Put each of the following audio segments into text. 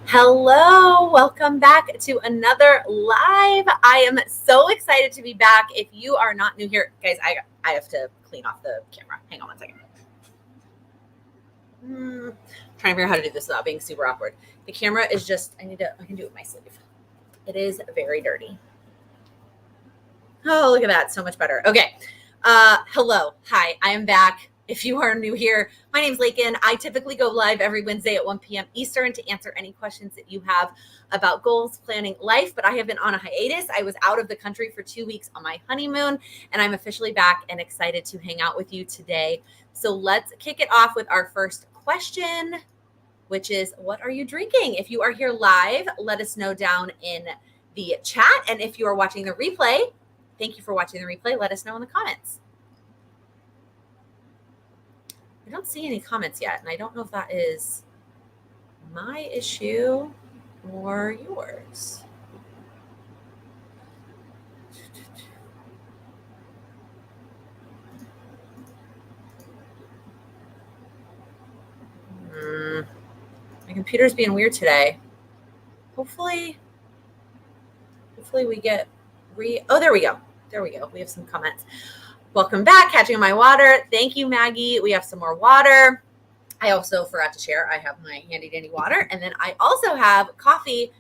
Hello, welcome back to another live. I am so excited to be back. If you are not new here, guys, I have to clean off the camera. Hang on one second. Trying to figure out how to do this without being super awkward. The camera is just, I can do it with my sleeve. It is very dirty. Oh, look at that. So much better. Okay. Hello. Hi, I am back. If you are new here, my name's Laken. I typically go live every Wednesday at 1 p.m. Eastern to answer any questions that you have about goals, planning, life, but I have been on a hiatus. I was out of the country for 2 weeks on my honeymoon, and I'm officially back and excited to hang out with you today. So let's kick it off with our first question, which is, what are you drinking? If you are here live, let us know down in the chat. And if you are watching the replay, thank you for watching the replay. Let us know in the comments. I don't see any comments yet, and I don't know if that is my issue or yours. My computer's being weird today. Hopefully we get oh, there we go. We have some comments. Welcome back, Catching My Water. Thank you, Maggie. We have some more water. I also forgot to share, I have my handy dandy water, and then I also have coffee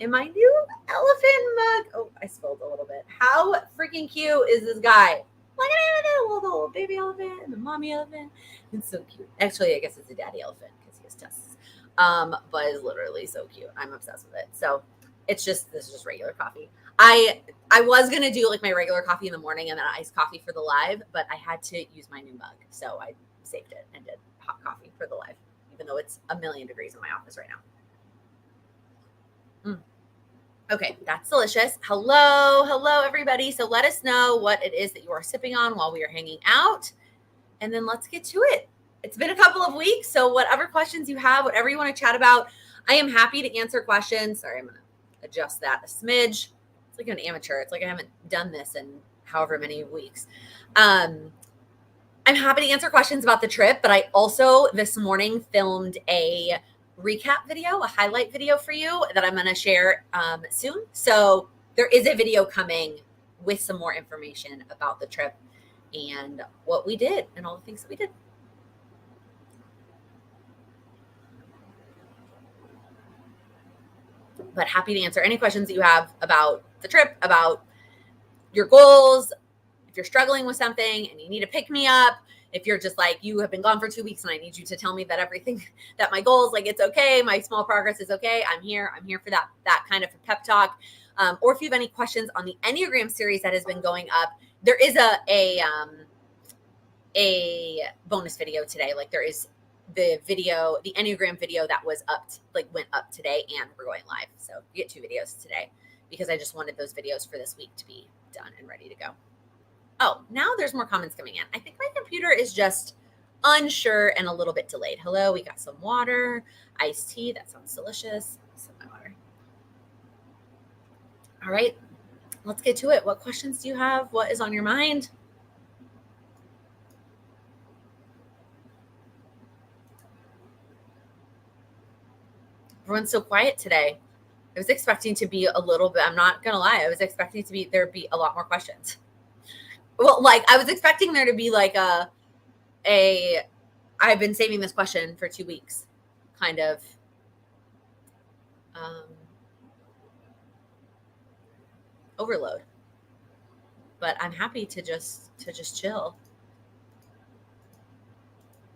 in my new elephant mug. Oh, I spilled a little bit. How freaking cute is this guy? Look at him, the little baby elephant and the mommy elephant. It's so cute. Actually, I guess it's a daddy elephant because he has tusks. But it's literally so cute. I'm obsessed with it. So this is just regular coffee. I was going to do like my regular coffee in the morning and then iced coffee for the live, but I had to use my new mug. So I saved it and did hot coffee for the live, even though it's 1,000,000 degrees in my office right now. Okay, that's delicious. Hello, everybody. So let us know what it is that you are sipping on while we are hanging out. And then let's get to it. It's been a couple of weeks, so whatever questions you have, whatever you want to chat about, I am happy to answer questions. Sorry, I'm going to adjust that a smidge. It's like an amateur. It's like I haven't done this in however many weeks. I'm happy to answer questions about the trip, but I also this morning filmed a recap video, a highlight video for you that I'm going to share soon. So there is a video coming with some more information about the trip and what we did and all the things that we did. But happy to answer any questions that you have about the trip, about your goals. If you're struggling with something and you need to pick me up, if you're just like, you have been gone for 2 weeks and I need you to tell me that everything, that my goals, like it's okay, my small progress is okay, I'm here for that kind of pep talk. Or if you have any questions on the Enneagram series that has been going up, there is a bonus video today. Like there is the Enneagram video that was went up today, and we're going live. So you get 2 videos today because I just wanted those videos for this week to be done and ready to go. Oh, now there's more comments coming in. I think my computer is just unsure and a little bit delayed. Hello, we got some water, iced tea. That sounds delicious. Sip my water. All right, let's get to it. What questions do you have? What is on your mind? Everyone's so quiet today. I was expecting to be a little bit, I'm not going to lie, I was expecting there'd be a lot more questions. Well, like I was expecting there to be like I've been saving this question for 2 weeks kind of overload. But I'm happy to just chill.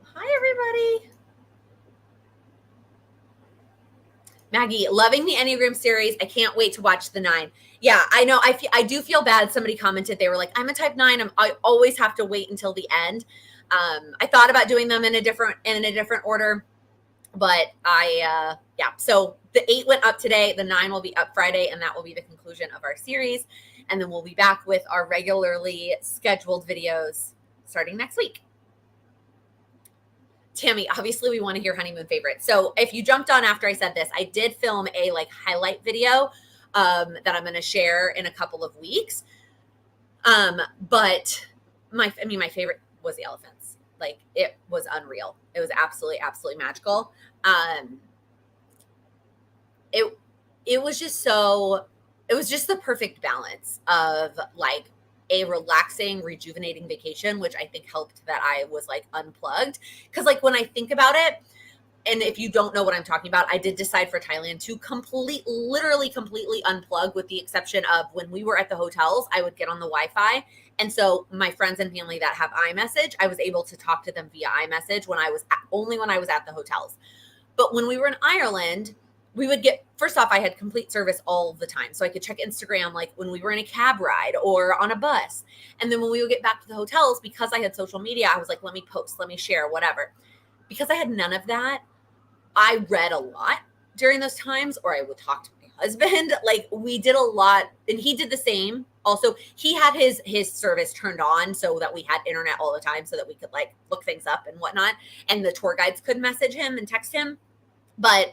Hi, everybody. Maggie, loving the Enneagram series. I can't wait to watch the 9. Yeah, I know. I do feel bad. Somebody commented, they were like, I'm a type 9. I always have to wait until the end. I thought about doing them in a different order, but so the 8 went up today. The 9 will be up Friday, and that will be the conclusion of our series. And then we'll be back with our regularly scheduled videos starting next week. Tammy, obviously we want to hear honeymoon favorites. So if you jumped on after I said this, I did film a highlight video that I'm going to share in a couple of weeks. But my favorite was the elephants. Like it was unreal. It was absolutely, absolutely magical. it was just the perfect balance of like a relaxing, rejuvenating vacation, which I think helped that I was like unplugged. Cause like when I think about it, and if you don't know what I'm talking about, I did decide for Thailand to literally completely unplug, with the exception of when we were at the hotels, I would get on the Wi-Fi. And so my friends and family that have iMessage, I was able to talk to them via iMessage only when I was at the hotels. But when we were in Ireland, we would get, first off, I had complete service all the time. So I could check Instagram like when we were in a cab ride or on a bus. And then when we would get back to the hotels, because I had social media, I was like, let me post, let me share, whatever. Because I had none of that, I read a lot during those times, or I would talk to my husband. Like we did a lot, and he did the same. Also, he had his service turned on so that we had internet all the time, so that we could like look things up and whatnot. And the tour guides could message him and text him. But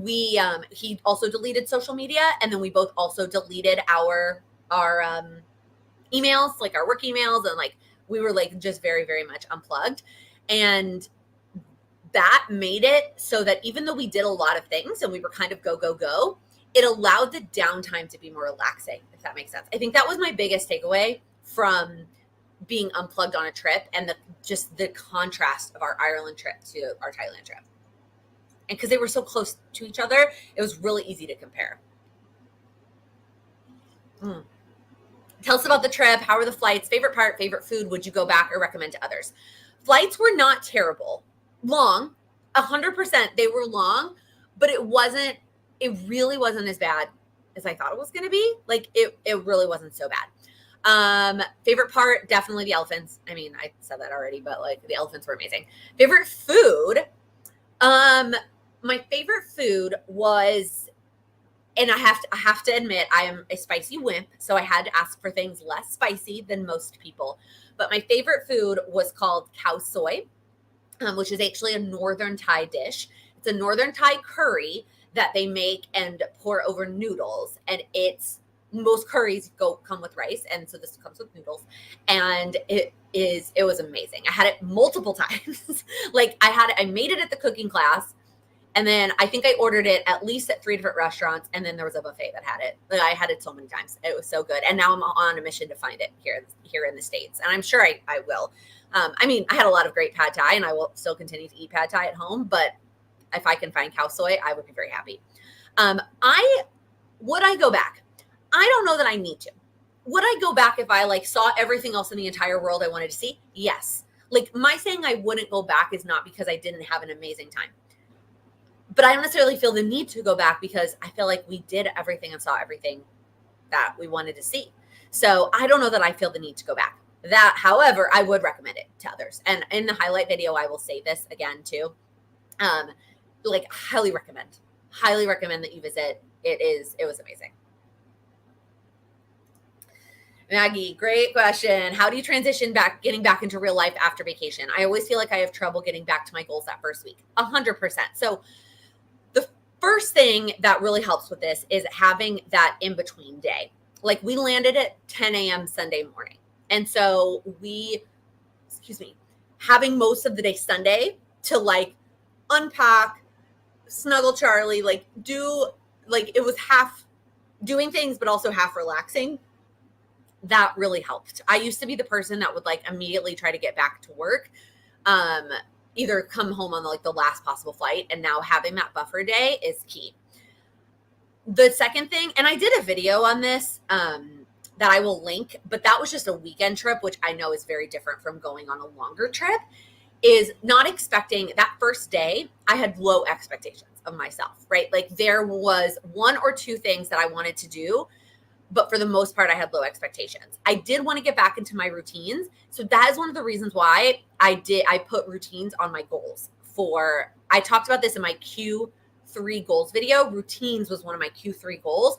he also deleted social media, and then we both also deleted our emails, like our work emails, and like we were like just very, very much unplugged. And that made it so that even though we did a lot of things and we were kind of go, it allowed the downtime to be more relaxing, if that makes sense. I think that was my biggest takeaway from being unplugged on a trip, and just the contrast of our Ireland trip to our Thailand trip. And because they were so close to each other, it was really easy to compare. Tell us about the trip. How were the flights? Favorite part, favorite food? Would you go back or recommend to others? Flights were not terrible. Long, 100%. They were long, but it really wasn't as bad as I thought it was going to be. Like it really wasn't so bad. Favorite part, definitely the elephants. I mean, I said that already, but like the elephants were amazing. Favorite food. My favorite food was, and I have to admit, I am a spicy wimp, so I had to ask for things less spicy than most people. But my favorite food was called khao soi, which is actually a northern Thai dish. It's a northern Thai curry that they make and pour over noodles. And most curries come with rice, and so this comes with noodles. And it was amazing. I had it multiple times. Like I made it at the cooking class, and then I think I ordered it at least at 3 different restaurants, and then there was a buffet that had it. I had it so many times. It was so good. And now I'm on a mission to find it here in the States. And I'm sure I will. I mean, I had a lot of great pad Thai, and I will still continue to eat pad Thai at home, but if I can find khao soi, I would be very happy. Would I go back? I don't know that I need to. Would I go back if I like saw everything else in the entire world I wanted to see? Yes. Like my saying I wouldn't go back is not because I didn't have an amazing time. But I don't necessarily feel the need to go back because I feel like we did everything and saw everything that we wanted to see. So I don't know that I feel the need to go back. That, however, I would recommend it to others. And in the highlight video, I will say this again too. Like highly recommend that you visit. It was amazing. Maggie, great question. How do you transition getting back into real life after vacation? I always feel like I have trouble getting back to my goals that first week. 100%. So the first thing that really helps with this is having that in-between day. Like we landed at 10 a.m. Sunday morning. And so having most of the day Sunday to like unpack, snuggle Charlie, like it was half doing things, but also half relaxing. That really helped. I used to be the person that would like immediately try to get back to work, either come home on like the last possible flight. And now having that buffer day is key. The second thing, and I did a video on this, that I will link, but that was just a weekend trip, which I know is very different from going on a longer trip, is not expecting that first day. I had low expectations of myself, right? Like there was 1 or 2 things that I wanted to do, but for the most part, I had low expectations. I did want to get back into my routines. So that is one of the reasons why I put routines on my goals I talked about this in my Q3 goals video. Routines was one of my Q3 goals,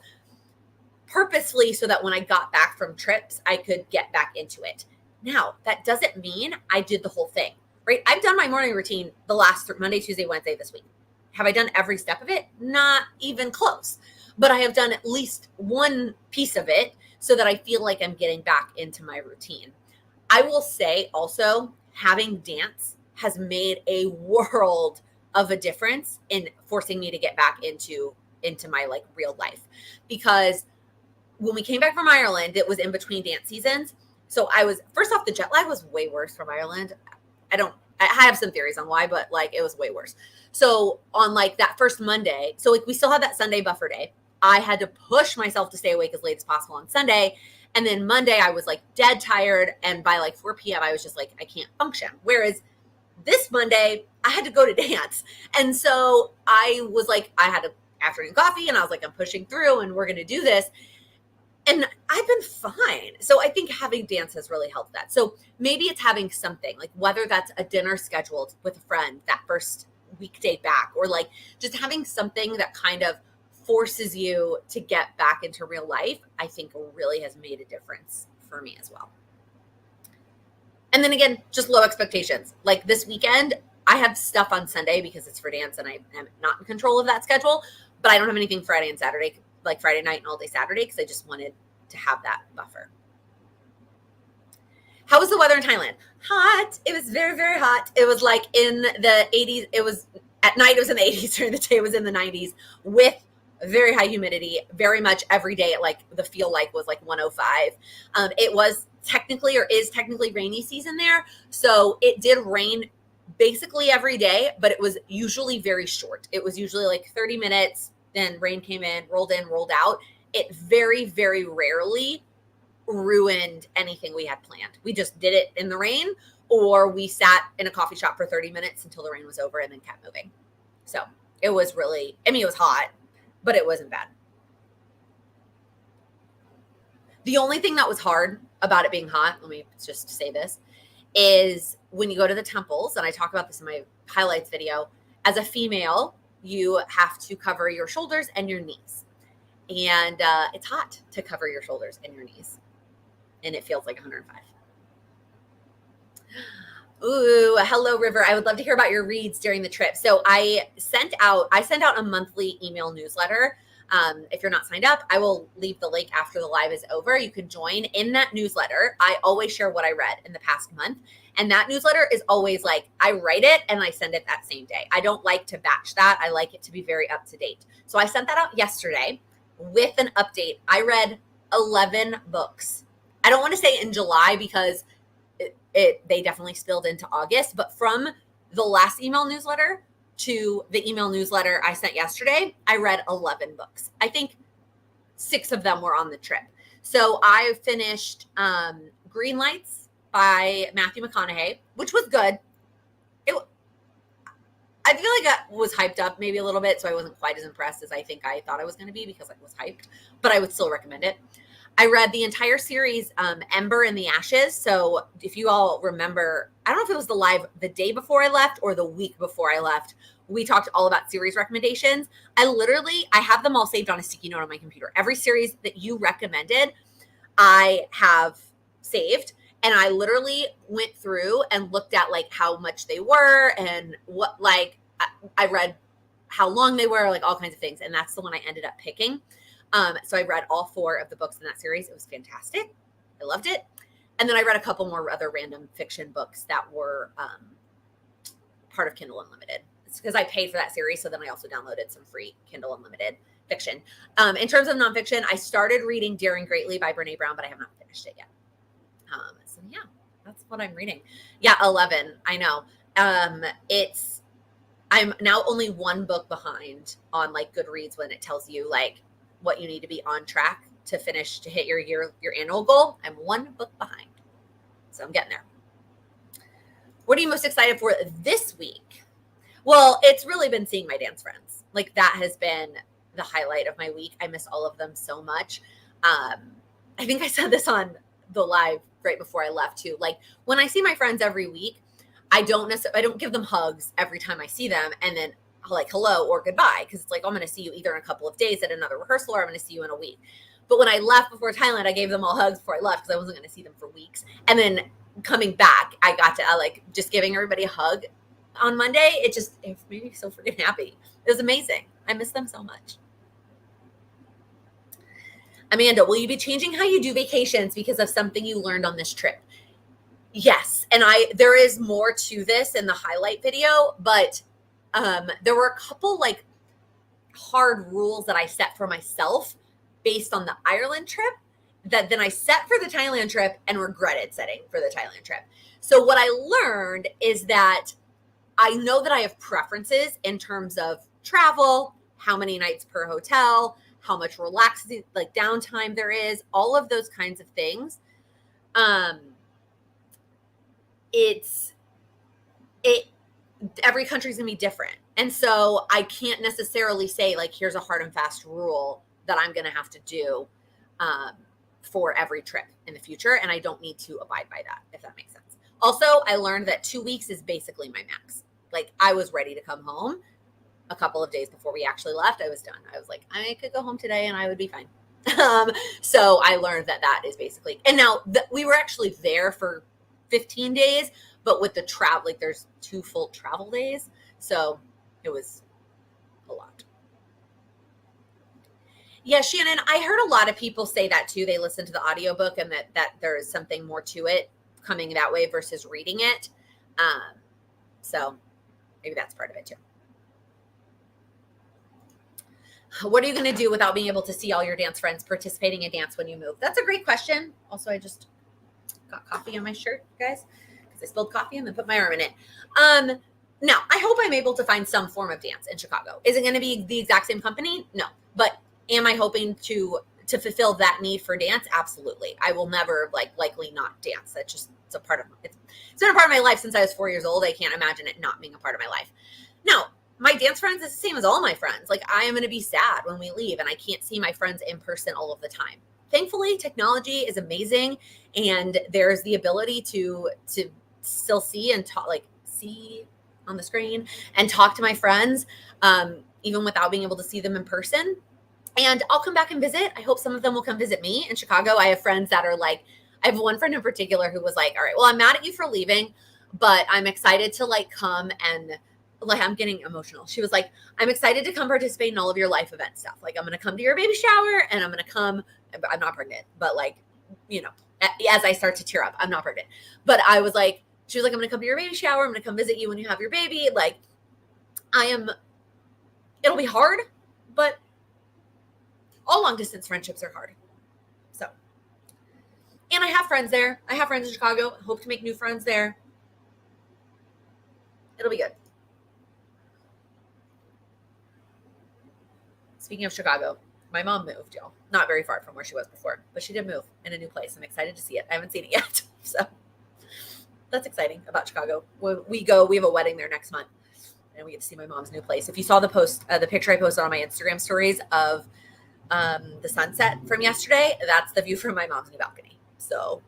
purposely so that when I got back from trips, I could get back into it. Now, that doesn't mean I did the whole thing, right? I've done my morning routine the last Monday, Tuesday, Wednesday this week. Have I done every step of it? Not even close. But I have done at least one piece of it so that I feel like I'm getting back into my routine. I will say also, having dance has made a world of a difference in forcing me to get back into into my like real life, because when we came back from Ireland, it was in between dance seasons. So first off, the jet lag was way worse from Ireland. I have some theories on why, but like it was way worse. So on like that first Monday, so like we still had that Sunday buffer day. I had to push myself to stay awake as late as possible on Sunday. And then Monday I was like dead tired. And by like 4 p.m. I was just like, I can't function. Whereas this Monday I had to go to dance. And so I was like, I had an afternoon coffee and I was like, I'm pushing through and we're going to do this. And I've been fine. So I think having dance has really helped that. So maybe it's having something, like whether that's a dinner scheduled with a friend that first weekday back, or like just having something that kind of forces you to get back into real life, I think really has made a difference for me as well. And then again, just low expectations. Like this weekend, I have stuff on Sunday because it's for dance and I am not in control of that schedule, but I don't have anything Friday and Saturday, like Friday night and all day Saturday, because I just wanted to have that buffer. How was the weather in Thailand? Hot. It was very, very hot. It was like in the 80s. It was at night, it was in the 80s. During the day, it was in the 90s with very high humidity, very much every day. Like the feel like was like 105. It was technically, or is technically, rainy season there. So it did rain basically every day, but it was usually very short. It was usually like 30 minutes. Then rain came in, rolled out. It very, very rarely ruined anything we had planned. We just did it in the rain, or we sat in a coffee shop for 30 minutes until the rain was over and then kept moving. So it was really, I mean, it was hot, but it wasn't bad. The only thing that was hard about it being hot, let me just say this, is when you go to the temples, and I talk about this in my highlights video, as a female, you have to cover your shoulders and your knees. And it's hot to cover your shoulders and your knees. And it feels like 105. Ooh, hello, River. I would love to hear about your reads during the trip. So I sent out a monthly email newsletter. If you're not signed up, I will leave the link after the live is over. You can join in that newsletter. I always share what I read in the past month. And that newsletter is always like, I write it and I send it that same day. I don't like to batch that. I like it to be very up to date. So I sent that out yesterday with an update. I read 11 books. I don't want to say in July because they definitely spilled into August, but from the last email newsletter to the email newsletter I sent yesterday, I read 11 books. I think 6 of them were on the trip. So I finished Green Lights by Matthew McConaughey, which was good. I feel like I was hyped up maybe a little bit, so I wasn't quite as impressed as I think I thought I was going to be because I was hyped, but I would still recommend it. I read the entire series, Ember in the Ashes. So if you all remember, I don't know if it was the live the day before I left or the week before I left, we talked all about series recommendations. I have them all saved on a sticky note on my computer. Every series that you recommended, I have saved. And I literally went through and looked at like how much they were and what, like, I read how long they were, like all kinds of things. And that's the one I ended up picking. So I read all 4 of the books in that series. It was fantastic. I loved it. And then I read a couple more other random fiction books that were part of Kindle Unlimited. It's because I paid for that series. So then I also downloaded some free Kindle Unlimited fiction. In terms of nonfiction, I started reading Daring Greatly by Brene Brown, but I have not finished it yet. So yeah, that's what I'm reading. Yeah, 11. I know. I'm now only 1 book behind on like Goodreads when it tells you like what you need to be on track to finish to hit your annual goal. I'm 1 book behind. So I'm getting there. What are you most excited for this week? Well, it's really been seeing my dance friends. Like that has been the highlight of my week. I miss all of them so much. I think I said this on the live right before I left too. Like when I see my friends every week, I don't give them hugs every time I see them and then like hello or goodbye, because it's like I'm going to see you either in a couple of days at another rehearsal or I'm going to see you in a week. But when I left before Thailand, I gave them all hugs before I left because I wasn't going to see them for weeks. And then coming back, I got to like just giving everybody a hug on Monday. It made me so freaking happy. It was amazing. I miss them so much. Amanda, will you be changing how you do vacations because of something you learned on this trip? Yes. And there is more to this in the highlight video, but there were a couple like hard rules that I set for myself based on the Ireland trip that then I set for the Thailand trip and regretted setting for the Thailand trip. So what I learned is that I know that I have preferences in terms of travel, how many nights per hotel, how much relaxing, like downtime there is, all of those kinds of things. Every country's gonna be different. And so I can't necessarily say like, here's a hard and fast rule that I'm gonna have to do for every trip in the future. And I don't need to abide by that, if that makes sense. Also, I learned that 2 weeks is basically my max. Like I was ready to come home a couple of days before we actually left. I was done. I was like, I could go home today and I would be fine. So I learned that is basically, and now we were actually there for 15 days, but with the travel, like there's 2 full travel days. So it was a lot. Yeah, Shannon, I heard a lot of people say that too. They listened to the audiobook and that there is something more to it coming that way versus reading it. So maybe that's part of it too. What are you going to do without being able to see all your dance friends participating in dance when you move? That's a great question. Also, I just got coffee on my shirt, guys, because I spilled coffee and then put my arm in it. Now, I hope I'm able to find some form of dance in Chicago. Is it going to be the exact same company? No. But am I hoping to fulfill that need for dance? Absolutely. I will never likely not dance. That's just, it's a part of it's been a part of my life since I was 4 years old. I can't imagine it not being a part of my life. Now, my dance friends is the same as all my friends. Like I am going to be sad when we leave and I can't see my friends in person all of the time. Thankfully, technology is amazing and there's the ability to still see and talk, like see on the screen and talk to my friends, even without being able to see them in person. And I'll come back and visit. I hope some of them will come visit me in Chicago. I have friends that are like, I have one friend in particular who was like, all right, well, I'm mad at you for leaving, but I'm excited to like come and like, I'm getting emotional. She was like, I'm excited to come participate in all of your life event stuff. Like, I'm going to come to your baby shower and I'm going to come. I'm not pregnant, but like, you know, as I start to tear up, I'm not pregnant. But I was like, she was like, I'm going to come to your baby shower. I'm going to come visit you when you have your baby. Like, it'll be hard, but all long distance friendships are hard. So, and I have friends there. I have friends in Chicago. I hope to make new friends there. It'll be good. Speaking of Chicago, my mom moved, y'all. Not very far from where she was before, but she did move in a new place. I'm excited to see it. I haven't seen it yet. So that's exciting about Chicago. When we go, we have a wedding there next month and we get to see my mom's new place. If you saw the picture I posted on my Instagram stories of the sunset from yesterday, that's the view from my mom's new balcony. So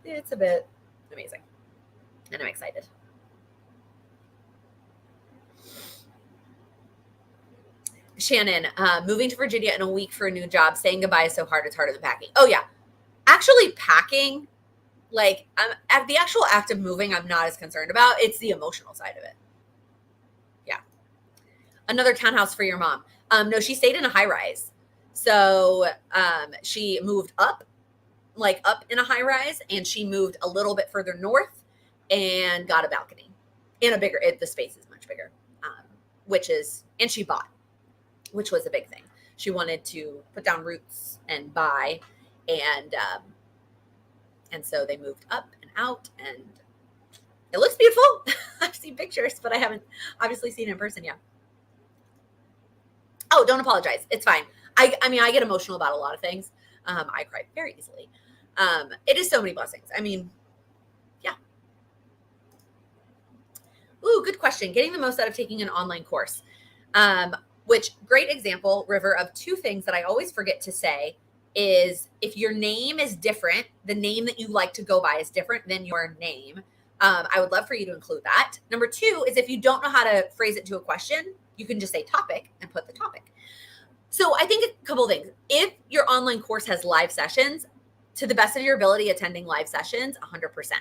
it's a bit amazing and I'm excited. Shannon, moving to Virginia in a week for a new job, saying goodbye is so hard. It's harder than packing. Oh yeah. Actually packing, like at the actual act of moving, I'm not as concerned about. It's the emotional side of it. Yeah. Another townhouse for your mom. No, she stayed in a high rise. So she moved up in a high rise and she moved a little bit further north and got a balcony in a bigger, the space is much bigger, and she bought, which was a big thing. She wanted to put down roots and buy, and so they moved up and out, and it looks beautiful. I've seen pictures, but I haven't obviously seen it in person yet. Oh, don't apologize. It's fine. I mean, I get emotional about a lot of things. I cry very easily. It is so many blessings. I mean, yeah. Ooh, good question. Getting the most out of taking an online course. Which great example, River, of 2 things that I always forget to say is if your name is different, the name that you like to go by is different than your name. I would love for you to include that. Number 2 is if you don't know how to phrase it to a question, you can just say topic and put the topic. So I think a couple of things. If your online course has live sessions, to the best of your ability, attending live sessions, 100%.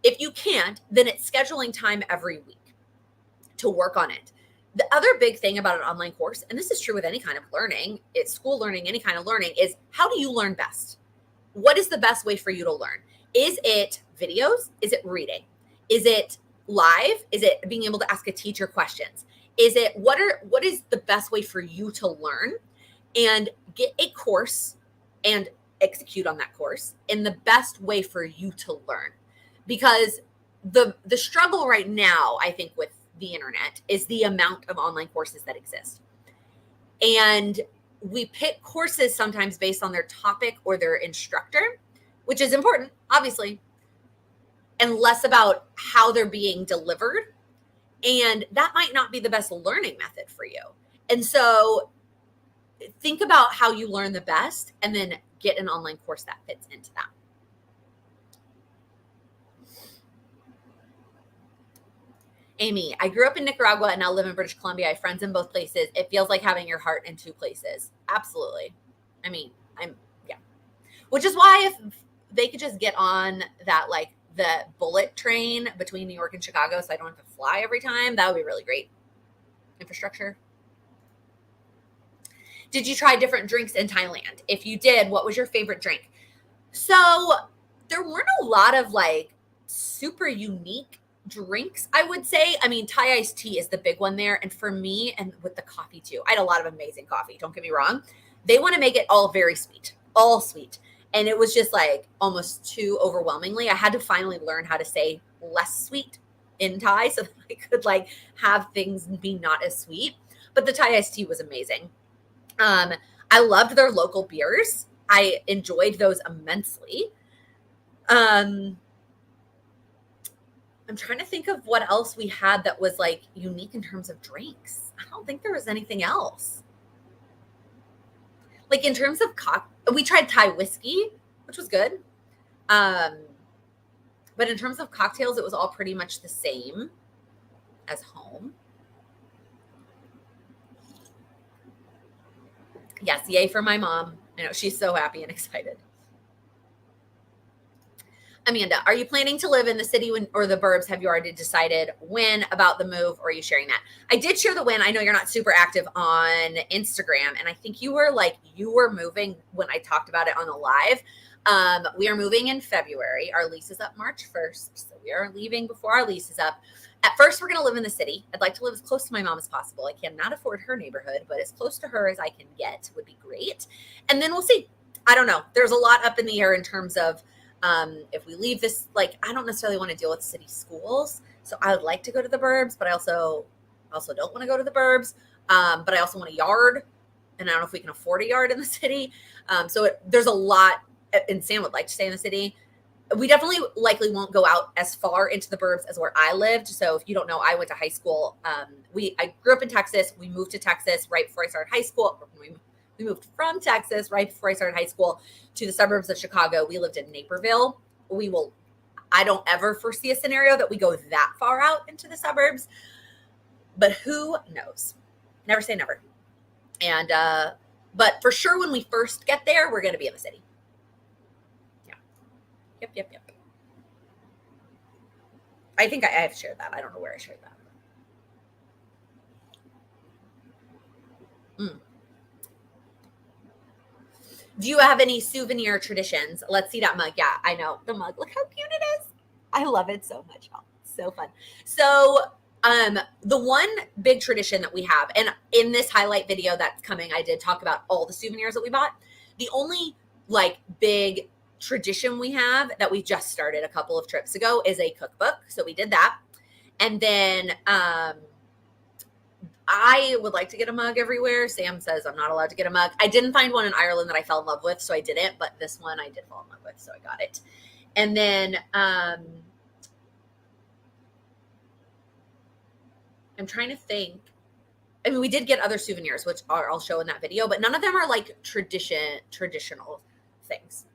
If you can't, then it's scheduling time every week to work on it. The other big thing about an online course, and this is true with any kind of learning, it's school learning, any kind of learning, is how do you learn best? What is the best way for you to learn? Is it videos? Is it reading? Is it live? Is it being able to ask a teacher questions? what is the best way for you to learn, and get a course and execute on that course in the best way for you to learn. Because the struggle right now, I think, with the internet is the amount of online courses that exist. And we pick courses sometimes based on their topic or their instructor, which is important, obviously, and less about how they're being delivered. And that might not be the best learning method for you. And so think about how you learn the best and then get an online course that fits into that. Amy, I grew up in Nicaragua and now live in British Columbia. I have friends in both places. It feels like having your heart in two places. Absolutely. I mean, yeah. Which is why if they could just get on that, like the bullet train between New York and Chicago so I don't have to fly every time, that would be really great. Infrastructure. Did you try different drinks in Thailand? If you did, what was your favorite drink? So there weren't a lot of like super unique drinks, I would say. I mean, Thai iced tea is the big one there. And for me, and with the coffee too, I had a lot of amazing coffee. Don't get me wrong. They want to make it all very sweet, all sweet. And it was just like almost too overwhelmingly. I had to finally learn how to say less sweet in Thai so that I could like have things be not as sweet. But the Thai iced tea was amazing. I loved their local beers. I enjoyed those immensely. I'm trying to think of what else we had that was like unique in terms of drinks. I don't think there was anything else. Like in terms of we tried Thai whiskey, which was good. But in terms of cocktails, it was all pretty much the same as home. Yes, yay for my mom. I know she's so happy and excited. Amanda, are you planning to live in the city or the burbs? Have you already decided when about the move, or are you sharing that? I did share the when. I know you're not super active on Instagram, and I think you were moving when I talked about it on the live. We are moving in February. Our lease is up March 1st, so we are leaving before our lease is up. At first, we're going to live in the city. I'd like to live as close to my mom as possible. I cannot afford her neighborhood, but as close to her as I can get would be great. And then we'll see. I don't know. There's a lot up in the air in terms of if we leave this, like, I don't necessarily want to deal with city schools. So I would like to go to the burbs, but I also don't want to go to the burbs. But I also want a yard, and I don't know if we can afford a yard in the city. There's a lot, and Sam would like to stay in the city. We definitely likely won't go out as far into the burbs as where I lived. So if you don't know, I went to high school. I grew up in Texas. We moved to Texas right before I started high school. We moved from Texas right before I started high school to the suburbs of Chicago. We lived in Naperville. I don't ever foresee a scenario that we go that far out into the suburbs, but who knows? Never say never. And, but for sure, when we first get there, we're going to be in the city. Yep. I think I have shared that. I don't know where I shared that. Do you have any souvenir traditions? Let's see that mug. Yeah, I know the mug. Look how cute it is. I love it so much, y'all. So fun. So the one big tradition that we have, and in this highlight video that's coming, I did talk about all the souvenirs that we bought. The only like big tradition we have that we just started a couple of trips ago is a cookbook. So we did that. And then I would like to get a mug everywhere. Sam says I'm not allowed to get a mug. I didn't find one in Ireland that I fell in love with, so I didn't, but this one I did fall in love with, so I got it. And then I'm trying to think. I mean, we did get other souvenirs, which I'll show in that video, but none of them are like traditional things.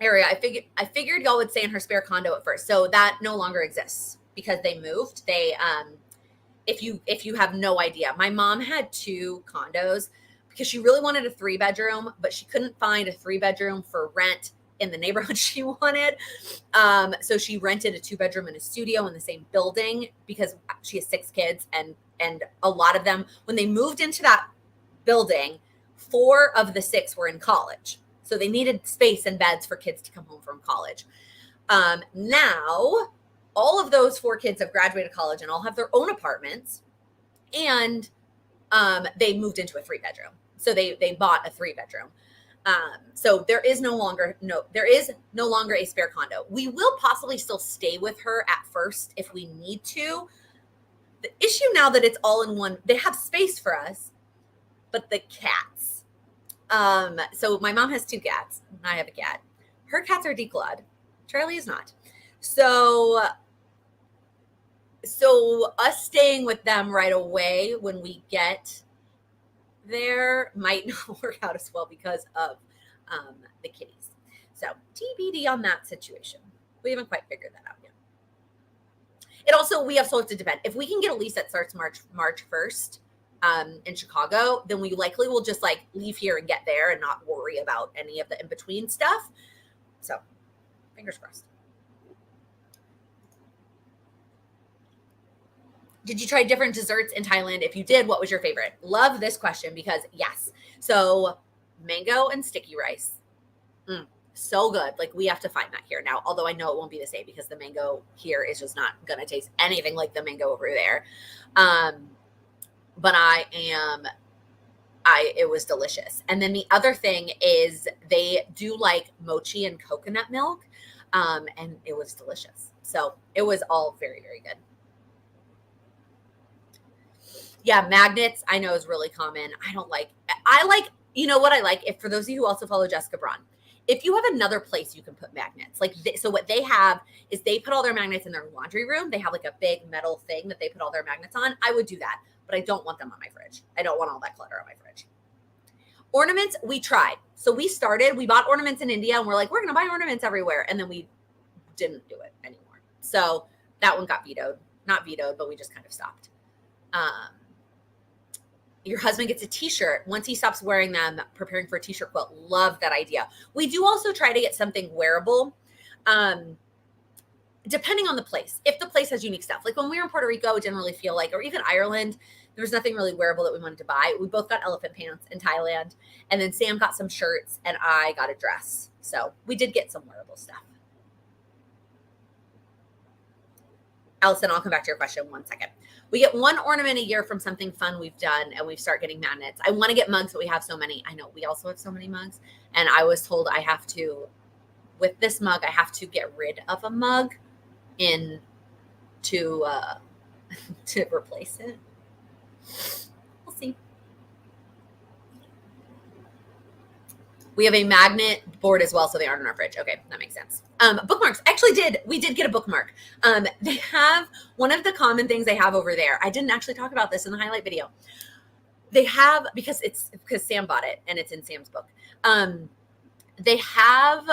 Area. I figured y'all would stay in her spare condo at first. So that no longer exists because they moved. They if you have no idea, my mom had 2 condos because she really wanted a 3-bedroom, but she couldn't find a 3-bedroom for rent in the neighborhood she wanted. So she rented a 2-bedroom and a studio in the same building because she has 6 kids, and a lot of them, when they moved into that building, 4 of the 6 were in college. So they needed space and beds for kids to come home from college. Now all of those 4 kids have graduated college and all have their own apartments, and they moved into a 3-bedroom. So they bought a 3-bedroom. So there is no longer a spare condo. We will possibly still stay with her at first if we need to. The issue now that it's all in one, they have space for us, but the cats. So my mom has 2 cats, and I have a cat. Her cats are declawed. Charlie is not. So us staying with them right away when we get there might not work out as well because of the kitties. So TBD on that situation. We haven't quite figured that out yet. It also, we also have to depend. If we can get a lease that starts March 1st in Chicago, then we likely will just like leave here and get there and not worry about any of the in-between stuff. So fingers crossed. Did you try different desserts in Thailand? If you did, what was your favorite? Love this question because yes. So mango and sticky rice. So good. Like we have to find that here now, although I know it won't be the same because the mango here is just not going to taste anything like the mango over there. But it was delicious. And then the other thing is they do like mochi and coconut milk. And it was delicious. So it was all very, very good. Yeah, magnets I know is really common. I like, you know what I like? If for those of you who also follow Jessica Braun, if you have another place you can put magnets, so what they have is they put all their magnets in their laundry room. They have like a big metal thing that they put all their magnets on. I would do that, but I don't want them on my fridge. I don't want all that clutter on my fridge. Ornaments, we tried. So we bought ornaments in India and we're like, we're going to buy ornaments everywhere. And then we didn't do it anymore. So that one got not vetoed, but we just kind of stopped. Your husband gets a t-shirt once he stops wearing them, preparing for a t-shirt quilt. Love that idea. We do also try to get something wearable, depending on the place. If the place has unique stuff, like when we were in Puerto Rico, it didn't really feel like, or even Ireland, there was nothing really wearable that we wanted to buy. We both got elephant pants in Thailand, and then Sam got some shirts and I got a dress. So we did get some wearable stuff. Allison, I'll come back to your question 1 second. We get 1 ornament a year from something fun we've done, and we start getting magnets. I want to get mugs, but we have so many. I know we also have so many mugs, and I was told I have to, with this mug, I have to get rid of a mug to replace it. We'll see. We have a magnet board as well, so they aren't in our fridge. Okay, that makes sense. Bookmarks. We did get a bookmark. They have one of the common things they have over there. I didn't actually talk about this in the highlight video. They have, because Sam bought it and it's in Sam's book. They have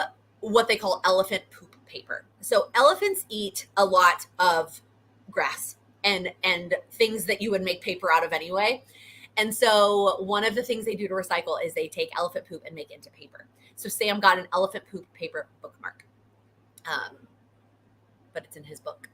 what they call elephant poop paper. So elephants eat a lot of grass and things that you would make paper out of anyway. And so one of the things they do to recycle is they take elephant poop and make it into paper. So Sam got an elephant poop paper bookmark, but it's in his book.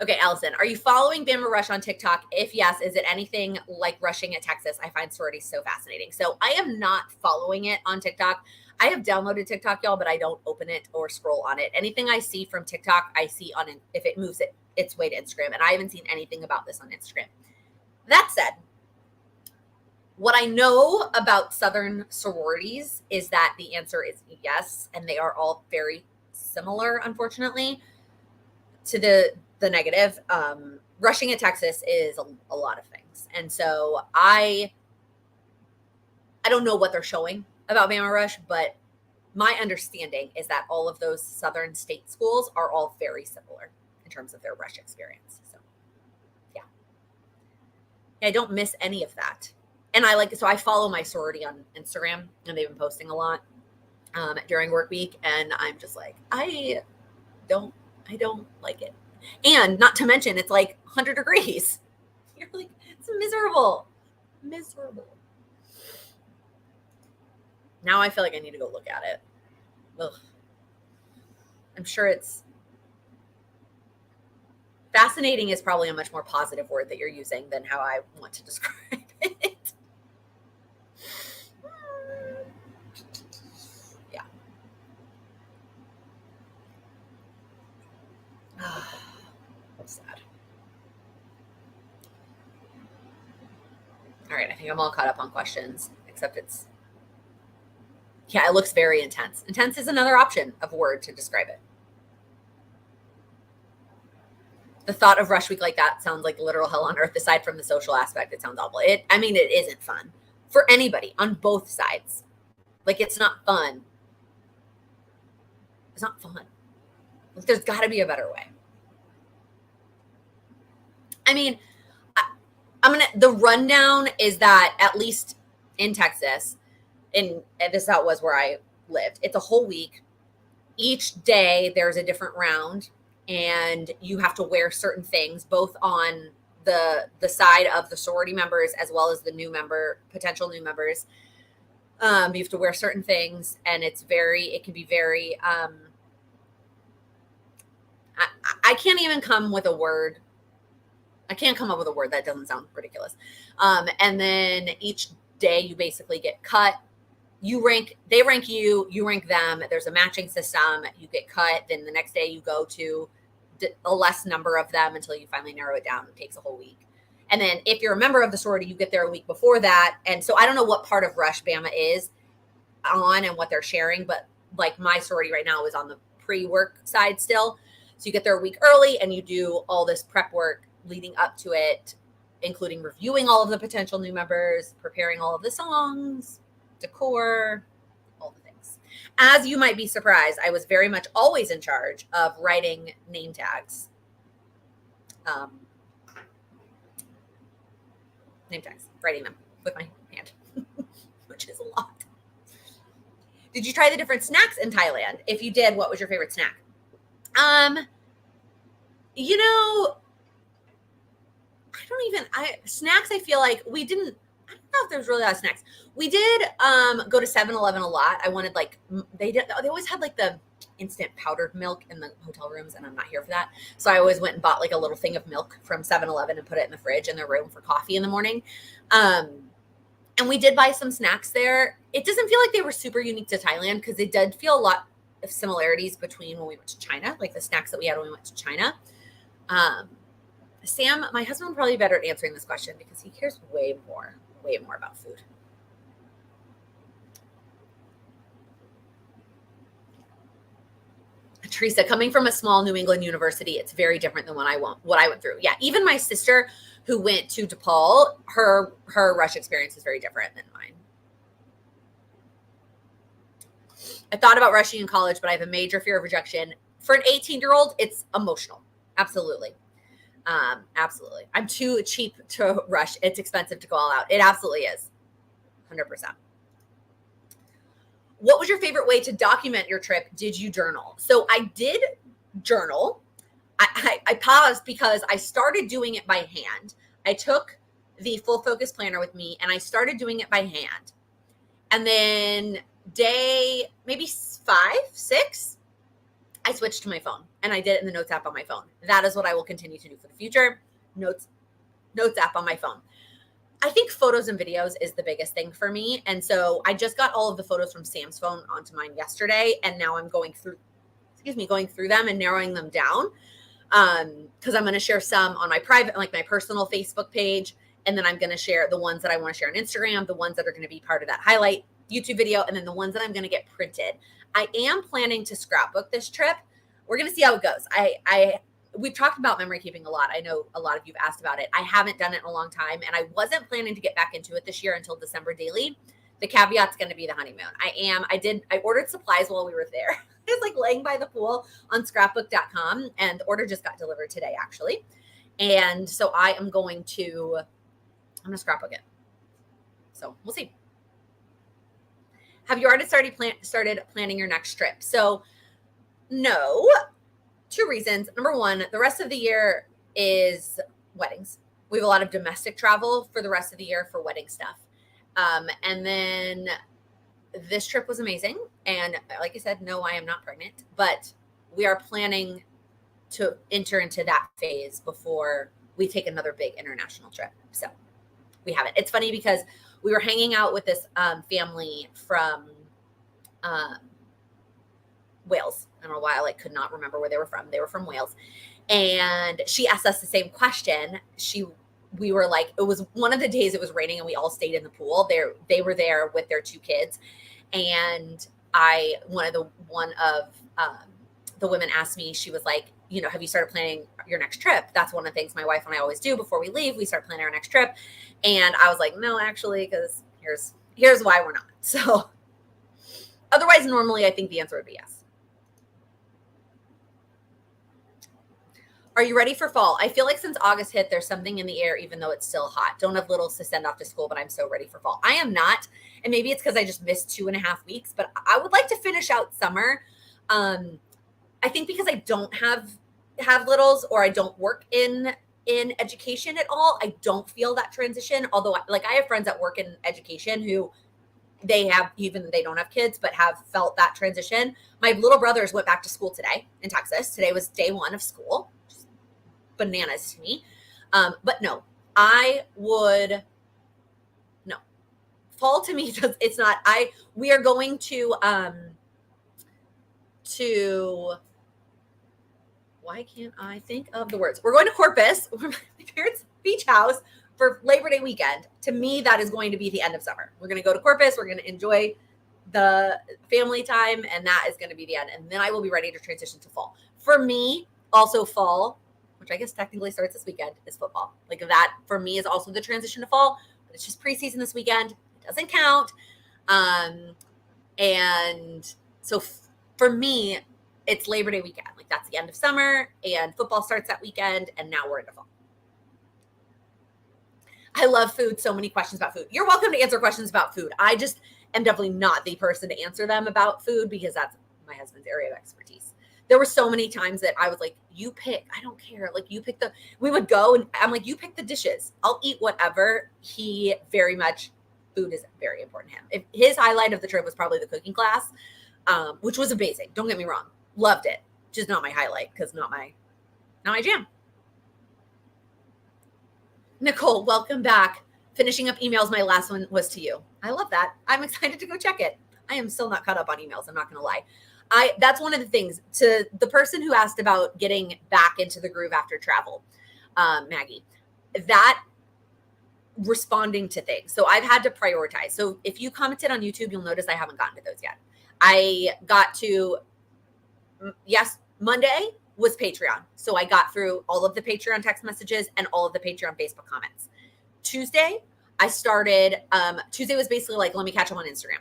Okay, Allison, are you following Bama Rush on TikTok? If yes, is it anything like Rushing at Texas? I find sorority so fascinating. So I am not following it on TikTok. I have downloaded TikTok, y'all, but I don't open it or scroll on it. Anything I see from TikTok, I see on it if it moves its way to Instagram. And I haven't seen anything about this on Instagram. That said, what I know about Southern sororities is that the answer is yes, and they are all very similar, unfortunately, to the negative. Rushing at Texas is a lot of things. And so I don't know what they're showing about Bama Rush, but my understanding is that all of those Southern state schools are all very similar in terms of their Rush experience. So yeah, I don't miss any of that. And I follow my sorority on Instagram, and they've been posting a lot during work week. And I'm just like, I don't like it. And not to mention, it's like 100 degrees. You're like, it's miserable. Now I feel like I need to go look at it. Ugh. I'm sure it's fascinating is probably a much more positive word that you're using than how I want to describe it. Yeah. sad. All right, I think I'm all caught up on questions, except it looks very intense. Intense is another option of a word to describe it. The thought of rush week like that sounds like literal hell on earth. Aside from the social aspect, it sounds awful. It isn't fun for anybody on both sides. Like, it's not fun. It's not fun. Like, there's got to be a better way. I mean, the rundown is that at least in Texas, and this is how it was where I lived, it's a whole week. Each day there's a different round, and you have to wear certain things, both on the side of the sorority members as well as the potential new members. You have to wear certain things, and it can be very, I can't even come with a word. I can't come up with a word that doesn't sound ridiculous. And then each day you basically get cut. They rank you, you rank them. There's a matching system. You get cut. Then the next day you go to a less number of them until you finally narrow it down. It takes a whole week. And then if you're a member of the sorority, you get there a week before that. And so I don't know what part of Rush Bama is on and what they're sharing, but like my sorority right now is on the pre-work side still. So you get there a week early and you do all this prep work leading up to it, including reviewing all of the potential new members, preparing all of the songs, decor, all the things. As you might be surprised, I was very much always in charge of writing name tags. Writing them with my hand, which is a lot. Did you try the different snacks in Thailand? If you did, what was your favorite snack? Snacks, I feel like I don't know if there's really a lot of snacks. We did go to 7-Eleven a lot. I wanted they always had like the instant powdered milk in the hotel rooms, and I'm not here for that. So I always went and bought like a little thing of milk from 7-Eleven and put it in the fridge in their room for coffee in the morning. And we did buy some snacks there. It doesn't feel like they were super unique to Thailand because it did feel a lot of similarities between when we went to China, like the snacks that we had when we went to China. Sam, my husband, would probably be better at answering this question because he cares way more about food. Teresa, coming from a small New England university, it's very different than what I went through. Yeah, even my sister who went to DePaul, her rush experience is very different than mine. I thought about rushing in college, but I have a major fear of rejection. For an 18-year-old, it's emotional. Absolutely. Absolutely. I'm too cheap to rush. It's expensive to go all out. It absolutely is. 100%. What was your favorite way to document your trip? Did you journal? So I did journal. I paused because I started doing it by hand. I took the full focus planner with me and I started doing it by hand. And then day maybe 5, 6, I switched to my phone and I did it in the notes app on my phone. That is what I will continue to do for the future. Notes app on my phone. I think photos and videos is the biggest thing for me. And so I just got all of the photos from Sam's phone onto mine yesterday. And now I'm going through them and narrowing them down. Because I'm going to share some on my private, like my personal Facebook page. And then I'm going to share the ones that I want to share on Instagram, the ones that are going to be part of that highlight YouTube video, and then the ones that I'm going to get printed. I am planning to scrapbook this trip. We're going to see how it goes. We've talked about memory keeping a lot. I know a lot of you've asked about it. I haven't done it in a long time, and I wasn't planning to get back into it this year until December daily. The caveat's going to be the honeymoon. I ordered supplies while we were there. I was like laying by the pool on scrapbook.com, and the order just got delivered today, actually. And so I'm going to scrapbook it. So we'll see. Have you already started planning your next trip? So no, 2 reasons. Number 1, the rest of the year is weddings. We have a lot of domestic travel for the rest of the year for wedding stuff. And then this trip was amazing. And like I said, no, I am not pregnant, but we are planning to enter into that phase before we take another big international trip. So we haven't. It's funny because we were hanging out with this family from Wales. I don't know why I could not remember where they were from. They were from Wales. And she asked us the same question. We were like, it was one of the days it was raining and we all stayed in the pool. They were there with their 2 kids. And one of the women asked me, she was like, have you started planning your next trip? That's one of the things my wife and I always do before we leave. We start planning our next trip. And I was like, no, actually, because here's why we're not. So otherwise, normally I think the answer would be yes. Are you ready for fall? I feel like since August hit, there's something in the air, even though it's still hot. Don't have littles to send off to school, but I'm so ready for fall. I am not. And maybe it's because I just missed 2.5 weeks, but I would like to finish out summer. I think because I don't have littles, or I don't work in education at all, I don't feel that transition. Although I have friends that work in education who they don't have kids, but have felt that transition. My little brothers went back to school today in Texas. Today was day 1 of school. Bananas to me. But no, fall to me, it's not, we are going to why can't I think of the words? We're going to Corpus, my parents' beach house, for Labor Day weekend. To me, that is going to be the end of summer. We're going to go to Corpus. We're going to enjoy the family time, and that is going to be the end. And then I will be ready to transition to fall. For me, also fall, which I guess technically starts this weekend, is football. Like that for me is also the transition to fall, but it's just preseason this weekend. It doesn't count. And so for me, it's Labor Day weekend. Like that's the end of summer, and football starts that weekend, and now we're into fall. I love food. So many questions about food. You're welcome to answer questions about food. I just am definitely not the person to answer them about food because that's my husband's area of expertise. There were so many times that I was like, you pick, I don't care. Like you pick we would go and I'm like, you pick the dishes. I'll eat whatever. Food is very important to him. If his highlight of the trip was probably the cooking class, which was amazing. Don't get me wrong. Loved it. Just not my highlight because not my jam. Nicole, welcome back. Finishing up emails. My last one was to you. I love that. I'm excited to go check it. I am still not caught up on emails. I'm not going to lie. That's one of the things. To the person who asked about getting back into the groove after travel, Maggie, that responding to things. So I've had to prioritize. So if you commented on YouTube, you'll notice I haven't gotten to those yet. I got to, Monday was Patreon. So I got through all of the Patreon text messages and all of the Patreon Facebook comments. Tuesday, I started, Tuesday was basically like, let me catch up on Instagram.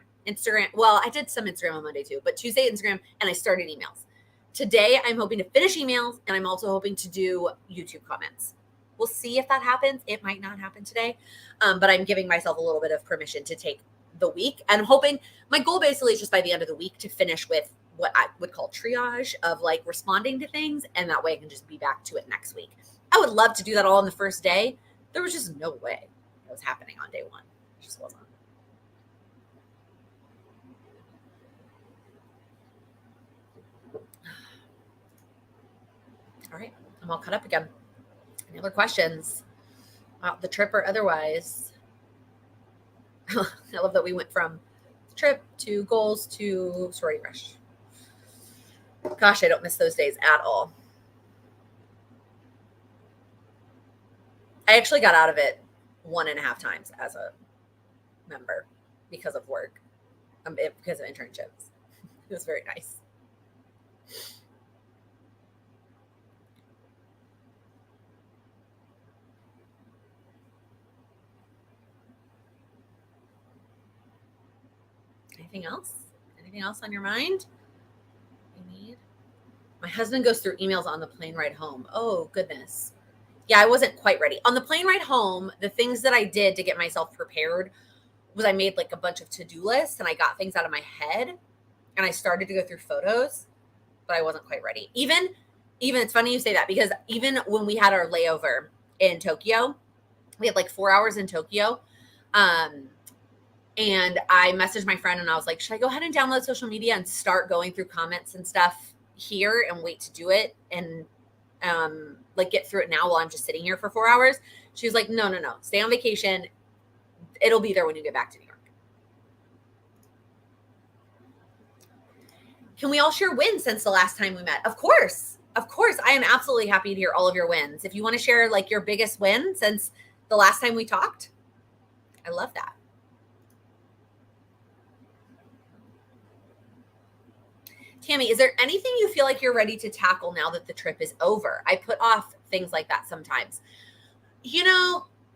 Well, I did some Instagram on Monday too, but Tuesday, Instagram, and I started emails. Today, I'm hoping to finish emails, and I'm also hoping to do YouTube comments. We'll see if that happens. It might not happen today, but I'm giving myself a little bit of permission to take the week. And I'm hoping, my goal basically is just by the end of the week to finish with what I would call triage of like responding to things, and that way I can just be back to it next week. I would love to do that all on the first day. There was just no way it was happening on day 1. It just wasn't. All right, I'm all caught up again. Any other questions about the trip or otherwise? I love that we went from trip to goals to Sorority Rush. Gosh, I don't miss those days at all. I actually got out of it 1.5 times as a member because of work, because of internships. It was very nice. Anything else? Anything else on your mind? My husband goes through emails on the plane ride home. Oh, goodness. Yeah, I wasn't quite ready. On the plane ride home, the things that I did to get myself prepared was I made like a bunch of to-do lists, and I got things out of my head, and I started to go through photos, but I wasn't quite ready. Even it's funny you say that, because even when we had our layover in Tokyo, we had like 4 hours in Tokyo. And I messaged my friend and I was like, should I go ahead and download social media and start going through comments and stuff here and wait to do it and like get through it now while I'm just sitting here for 4 hours? She was like, no, stay on vacation. It'll be there when you get back to New York. Can we all share wins since the last time we met? Of course. Of course, I am absolutely happy to hear all of your wins. If you want to share like your biggest win since the last time we talked, I love that. Tammy, is there anything you feel like you're ready to tackle now that the trip is over? I put off things like that sometimes.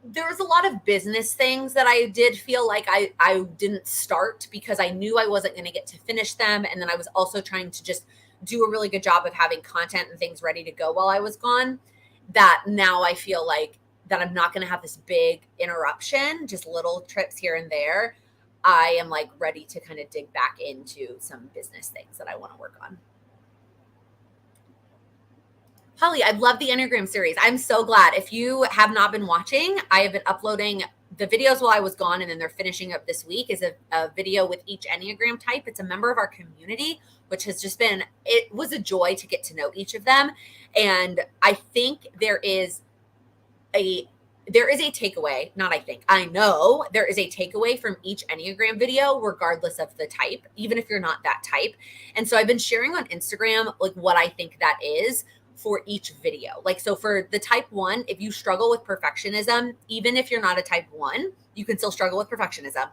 There was a lot of business things that I did feel like I didn't start because I knew I wasn't going to get to finish them. And then I was also trying to just do a really good job of having content and things ready to go while I was gone, that now I feel like that I'm not going to have this big interruption, just little trips here and there. I am like ready to kind of dig back into some business things that I want to work on. Holly, I love the Enneagram series. I'm so glad. If you have not been watching, I have been uploading the videos while I was gone, and then they're finishing up this week is a video with each Enneagram type. It's a member of our community, which has just been, it was a joy to get to know each of them. And I think there is a takeaway, not I think, I know there is a takeaway from each Enneagram video, regardless of the type, even if you're not that type. And so I've been sharing on Instagram, like what I think that is for each video. Like, so for the type 1, if you struggle with perfectionism, even if you're not a type 1, you can still struggle with perfectionism.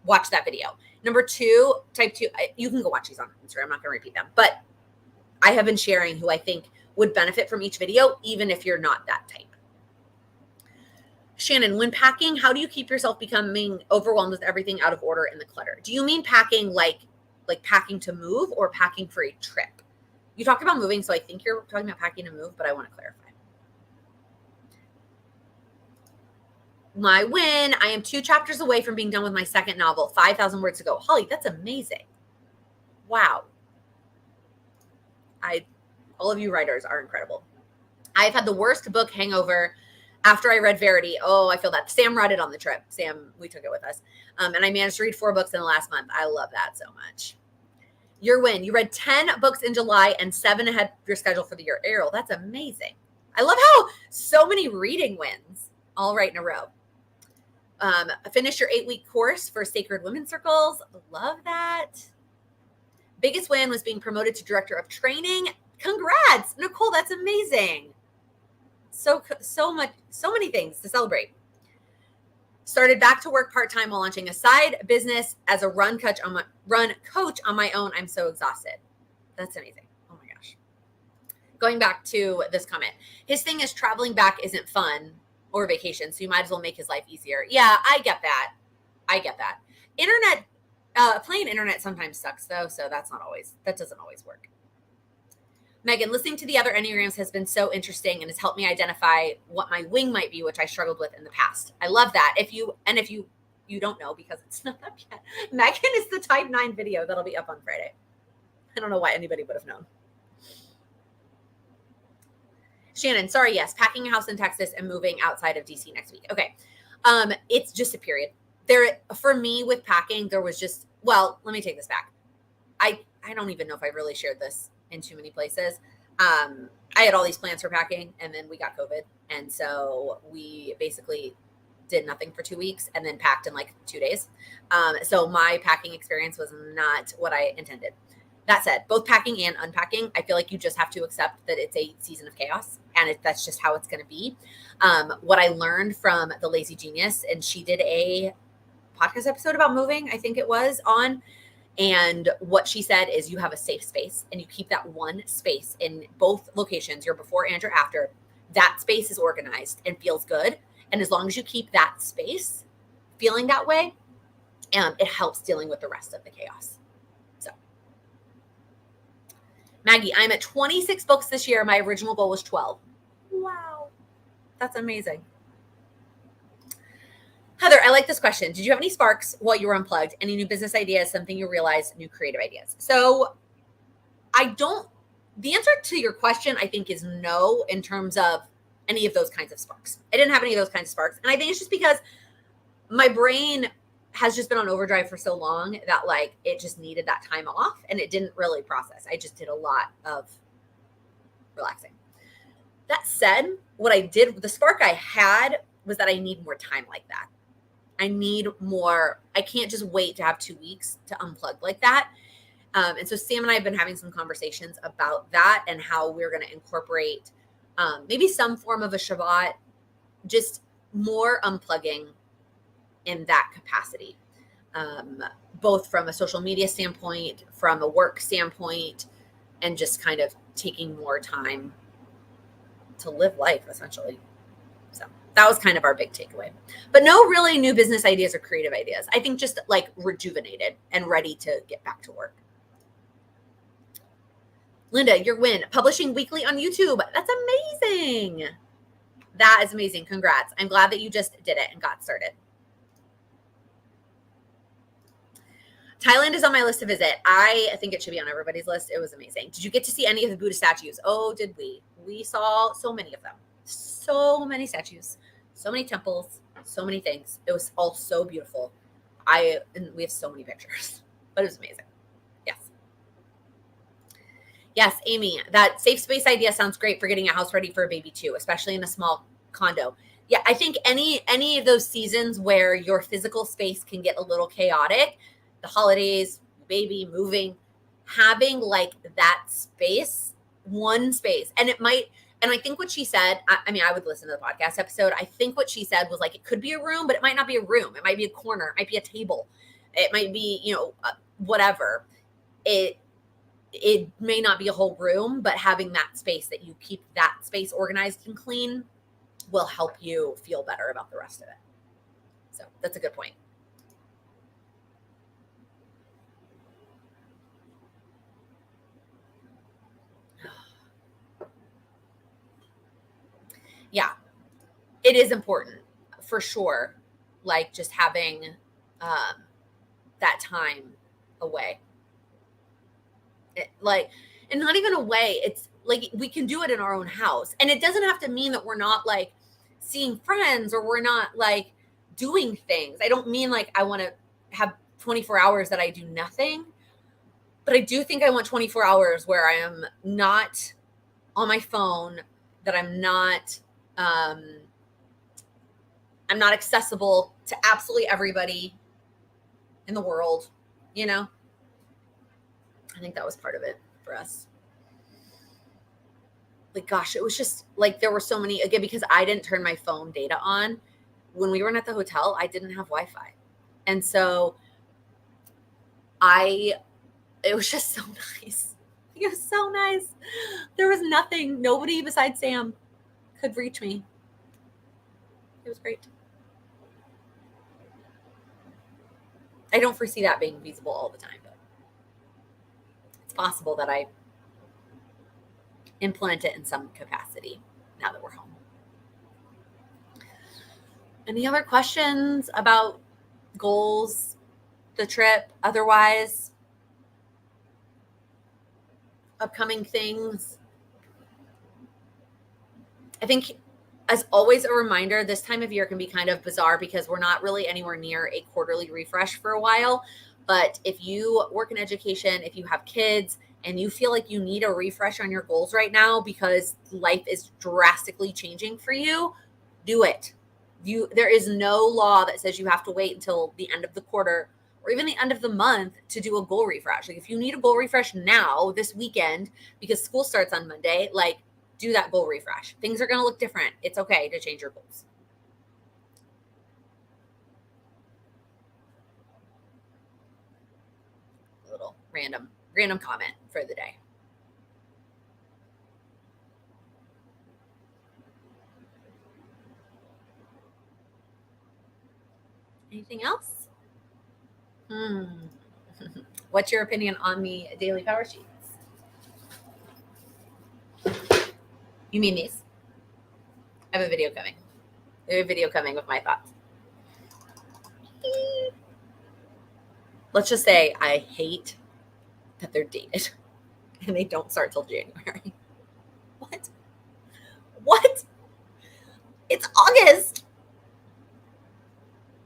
Watch that video. Number 2, type 2, you can go watch these on Instagram. I'm not going to repeat them, but I have been sharing who I think would benefit from each video, even if you're not that type. Shannon, when packing, how do you keep yourself becoming overwhelmed with everything out of order and the clutter? Do you mean packing like packing to move or packing for a trip? You talked about moving, so I think you're talking about packing to move, but I want to clarify. My win, I am 2 chapters away from being done with my second novel, 5,000 words to go. Holly, that's amazing. Wow. All of you writers are incredible. I've had the worst book hangover after I read Verity. Oh, I feel that. Sam read it on the trip. Sam, we took it with us. And I managed to read 4 books in the last month. I love that so much. Your win. You read 10 books in July and 7 ahead of your schedule for the year. Ariel, that's amazing. I love how so many reading wins all right in a row. Finish your 8-week course for Sacred Women's Circles. Love that. Biggest win was being promoted to director of training. Congrats, Nicole. That's amazing. So many things to celebrate. Started back to work part-time while launching a side business as a run coach on my own. I'm so exhausted. That's amazing. Oh my gosh. Going back to this comment. His thing is traveling back isn't fun or vacation, so you might as well make his life easier. Yeah, I get that. Internet, plain internet sometimes sucks though, so that doesn't always work. Megan, listening to the other Enneagrams has been so interesting and has helped me identify what my wing might be, which I struggled with in the past. I love that. If you don't know, because it's not up yet, Megan is the type 9 video that'll be up on Friday. I don't know why anybody would have known. Shannon, sorry, yes, packing a house in Texas and moving outside of DC next week. Okay. It's just a period. For me with packing, there was just, well, let me take this back. I don't even know if I really shared this in too many places. I had all these plans for packing and then we got COVID. And so we basically did nothing for 2 weeks and then packed in like 2 days. So my packing experience was not what I intended. That said, both packing and unpacking, I feel like you just have to accept that it's a season of chaos and that's just how it's going to be. What I learned from the Lazy Genius, and she did a podcast episode about moving, I think it was on, and what she said is you have a safe space and you keep that one space in both locations, your before and your after. That space is organized and feels good. And as long as you keep that space feeling that way, it helps dealing with the rest of the chaos. So, Maggie, I'm at 26 books this year. My original goal was 12. Wow. That's amazing. Heather, I like this question. Did you have any sparks while you were unplugged? Any new business ideas, something you realized, new creative ideas? So the answer to your question, I think, is no in terms of any of those kinds of sparks. I didn't have any of those kinds of sparks. And I think it's just because my brain has just been on overdrive for so long that like it just needed that time off and it didn't really process. I just did a lot of relaxing. That said, what I did, the spark I had was that I need more time like that. I need more. I can't just wait to have 2 weeks to unplug like that. And so Sam and I have been having some conversations about that and how we're going to incorporate maybe some form of a Shabbat, just more unplugging in that capacity, both from a social media standpoint, from a work standpoint, and just kind of taking more time to live life, essentially. So that was kind of our big takeaway. But no really new business ideas or creative ideas. I think just like rejuvenated and ready to get back to work. Linda, your win. Publishing weekly on YouTube. That's amazing. That is amazing. Congrats. I'm glad that you just did it and got started. Thailand is on my list to visit. I think it should be on everybody's list. It was amazing. Did you get to see any of the Buddha statues? Oh, did we? We saw so many of them. So many statues, so many temples, so many things. It was all so beautiful. And we have so many pictures, but it was amazing. Yes, Amy, that safe space idea sounds great for getting a house ready for a baby too, especially in a small condo. Yeah, I think any of those seasons where your physical space can get a little chaotic, the holidays, baby, moving, having like that space, one space. And I think what she said, I mean, I would listen to the podcast episode. I think what she said was like, it could be a room, but it might not be a room. It might be a corner. It might be a table. It might be, whatever. It may not be a whole room, but having that space that you keep that space organized and clean will help you feel better about the rest of it. So that's a good point. Yeah, it is important for sure. Like just having that time away. And not even away. It's like we can do it in our own house. And it doesn't have to mean that we're not like seeing friends or we're not like doing things. I don't mean like I want to have 24 hours that I do nothing. But I do think I want 24 hours where I am not on my phone, that I'm not accessible to absolutely everybody in the world, I think that was part of it for us. Like, gosh, it was just like there were so many, again, because I didn't turn my phone data on. When we were at the hotel, I didn't have Wi-Fi. And so it was just so nice. It was so nice. There was nothing, nobody besides Sam could reach me. It was great. I don't foresee that being feasible all the time, but it's possible that I implement it in some capacity now that we're home. Any other questions about goals, the trip, otherwise, upcoming things? I think, as always, a reminder, this time of year can be kind of bizarre because we're not really anywhere near a quarterly refresh for a while. But if you work in education, if you have kids, and you feel like you need a refresh on your goals right now because life is drastically changing for you, do it. There is no law that says you have to wait until the end of the quarter or even the end of the month to do a goal refresh. Like if you need a goal refresh now, this weekend, because school starts on Monday, like do that goal refresh. Things are going to look different. It's okay to change your goals. A little random comment for the day. Anything else? What's your opinion on the daily PowerSheets? You mean these? I have a video coming. I have a video coming with my thoughts. Let's just say I hate that they're dated and they don't start till January. What? It's August.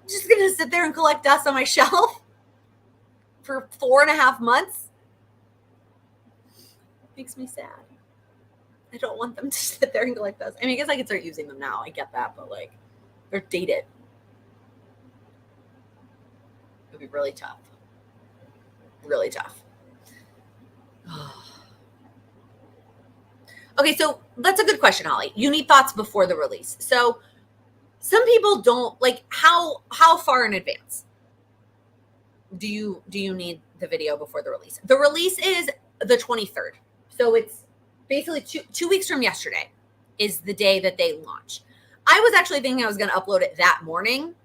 I'm just going to sit there and collect dust on my shelf for 4.5 months. Makes me sad. I don't want them to sit there and collect dust. I mean, I guess I could start using them now. I get that, but like, they're dated. It would be really tough. Really tough. Okay, so that's a good question, Holly. You need thoughts before the release. So some people don't like how far in advance do you need the video before the release? The release is the 23rd. So it's basically two weeks from yesterday is the day that they launch. I was actually thinking I was going to upload it that morning,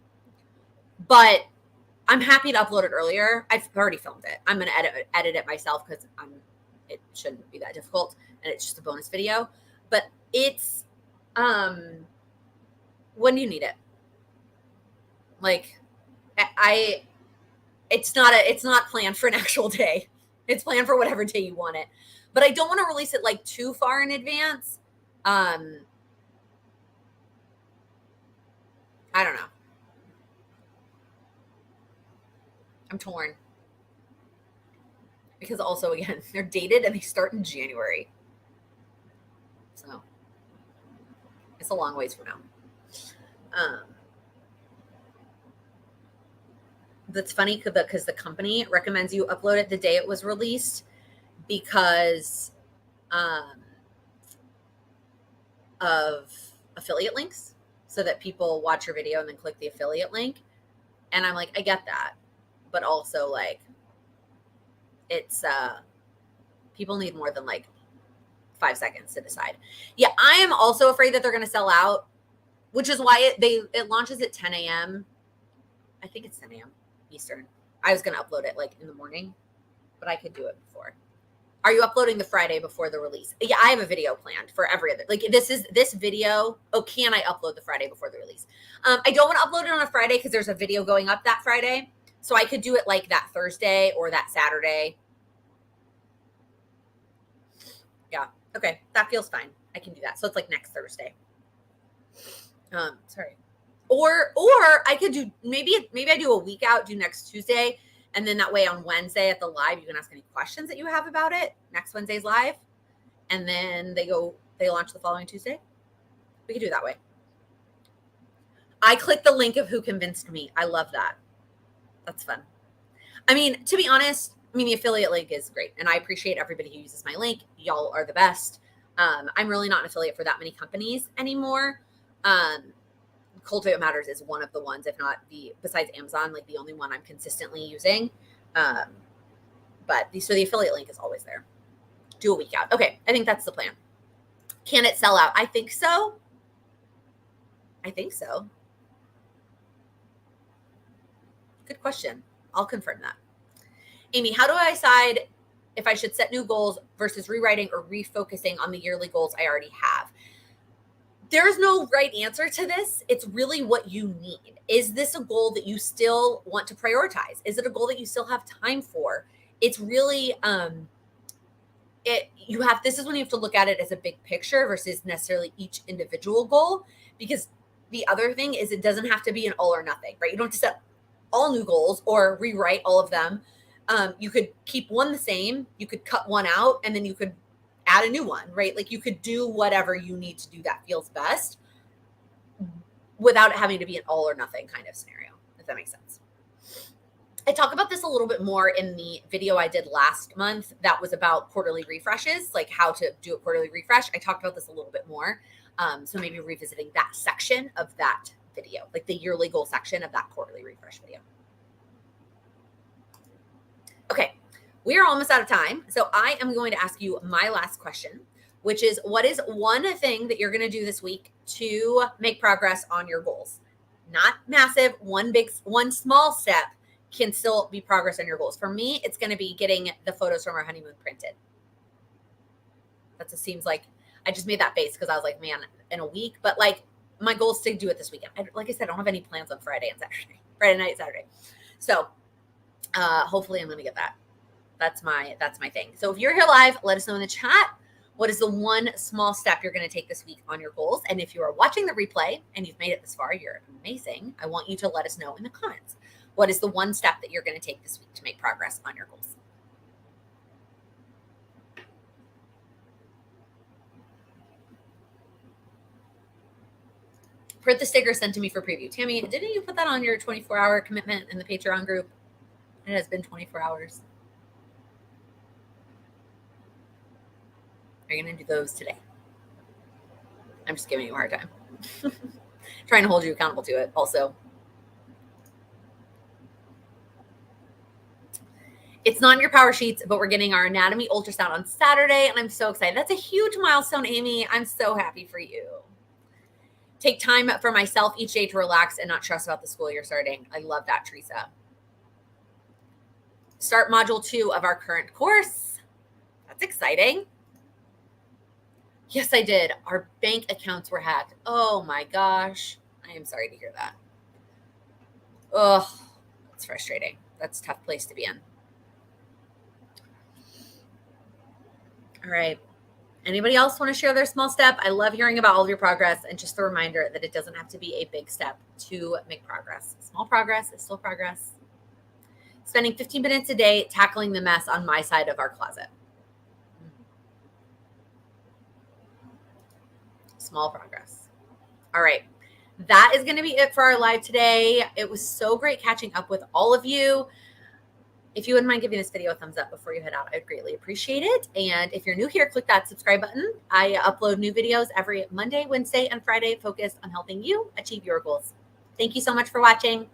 but I'm happy to upload it earlier. I've already filmed it. I'm going to edit it myself because it shouldn't be that difficult, and it's just a bonus video. But it's when do you need it? Like it's not planned for an actual day. It's planned for whatever day you want it. But I don't want to release it like too far in advance. I don't know. I'm torn. Because also, again, they're dated and they start in January. So it's a long ways from now. That's funny because the company recommends you upload it the day it was released because of affiliate links, so that people watch your video and then click the affiliate link. And I'm like, I get that. But also, like, it's people need more than like 5 seconds to decide. Yeah, I am also afraid that they're going to sell out, which is why it launches at 10 a.m. I think it's 10 a.m. Eastern. I was going to upload it like in the morning, but I could do it before. Are you uploading the Friday before the release? Yeah, I have a video planned for every other. Like this video. Oh, can I upload the Friday before the release? I don't want to upload it on a Friday because there's a video going up that Friday. So I could do it like that Thursday or that Saturday. Yeah. Okay. That feels fine. I can do that. So it's like next Thursday. Sorry. Or I could do maybe I do a week out, do next Tuesday, and then that way on Wednesday at the live you can ask any questions that you have about it. Next Wednesday's live, and then they launch the following Tuesday. We could do it that way. I clicked the link of who convinced me. I love that. That's fun. I mean, to be honest, the affiliate link is great, and I appreciate everybody who uses my link. Y'all are the best. I'm really not an affiliate for that many companies anymore. Cultivate Matters is one of the ones, if not besides Amazon, like the only one I'm consistently using. So the affiliate link is always there. Do a week out. Okay. I think that's the plan. Can it sell out? I think so. Good question. I'll confirm that. Amy, how do I decide if I should set new goals versus rewriting or refocusing on the yearly goals I already have? There's no right answer to this. It's really what you need. Is this a goal that you still want to prioritize? Is it a goal that you still have time for? It's really, this is when you have to look at it as a big picture versus necessarily each individual goal. Because the other thing is it doesn't have to be an all or nothing, right? You don't have to set all new goals or rewrite all of them. You could keep one the same. You could cut one out and then you could add a new one, right? Like you could do whatever you need to do that feels best without it having to be an all or nothing kind of scenario, if that makes sense. I talk about this a little bit more in the video I did last month that was about quarterly refreshes, like how to do a quarterly refresh. I talked about this a little bit more. So maybe revisiting that section of that video, like the yearly goal section of that quarterly refresh video. Okay. We are almost out of time. So I am going to ask you my last question, which is what is one thing that you're going to do this week to make progress on your goals? Not massive, one small step can still be progress on your goals. For me, it's going to be getting the photos from our honeymoon printed. That just seems like I just made that base because I was like, man, in a week, but like my goal is to do it this weekend. Like I said, I don't have any plans on Friday night, Saturday. So hopefully I'm going to get that. That's my thing. So if you're here live, let us know in the chat. What is the one small step you're going to take this week on your goals? And if you are watching the replay and you've made it this far, you're amazing. I want you to let us know in the comments. What is the one step that you're going to take this week to make progress on your goals? Print the sticker sent to me for preview. Tammy, didn't you put that on your 24-hour commitment in the Patreon group? It has been 24 hours. Are you going to do those today? I'm just giving you a hard time. Trying to hold you accountable to it also. It's not in your PowerSheets, but we're getting our anatomy ultrasound on Saturday, and I'm so excited. That's a huge milestone, Amy. I'm so happy for you. Take time for myself each day to relax and not stress about the school you're starting. I love that, Teresa. Start module 2 of our current course. That's exciting. Yes, I did. Our bank accounts were hacked. Oh my gosh. I am sorry to hear that. Ugh, that's frustrating. That's a tough place to be in. All right. Anybody else want to share their small step? I love hearing about all of your progress, and just a reminder that it doesn't have to be a big step to make progress. Small progress is still progress. Spending 15 minutes a day tackling the mess on my side of our closet. Small progress. All right. That is going to be it for our live today. It was so great catching up with all of you. If you wouldn't mind giving this video a thumbs up before you head out, I'd greatly appreciate it. And if you're new here, click that subscribe button. I upload new videos every Monday, Wednesday, and Friday focused on helping you achieve your goals. Thank you so much for watching.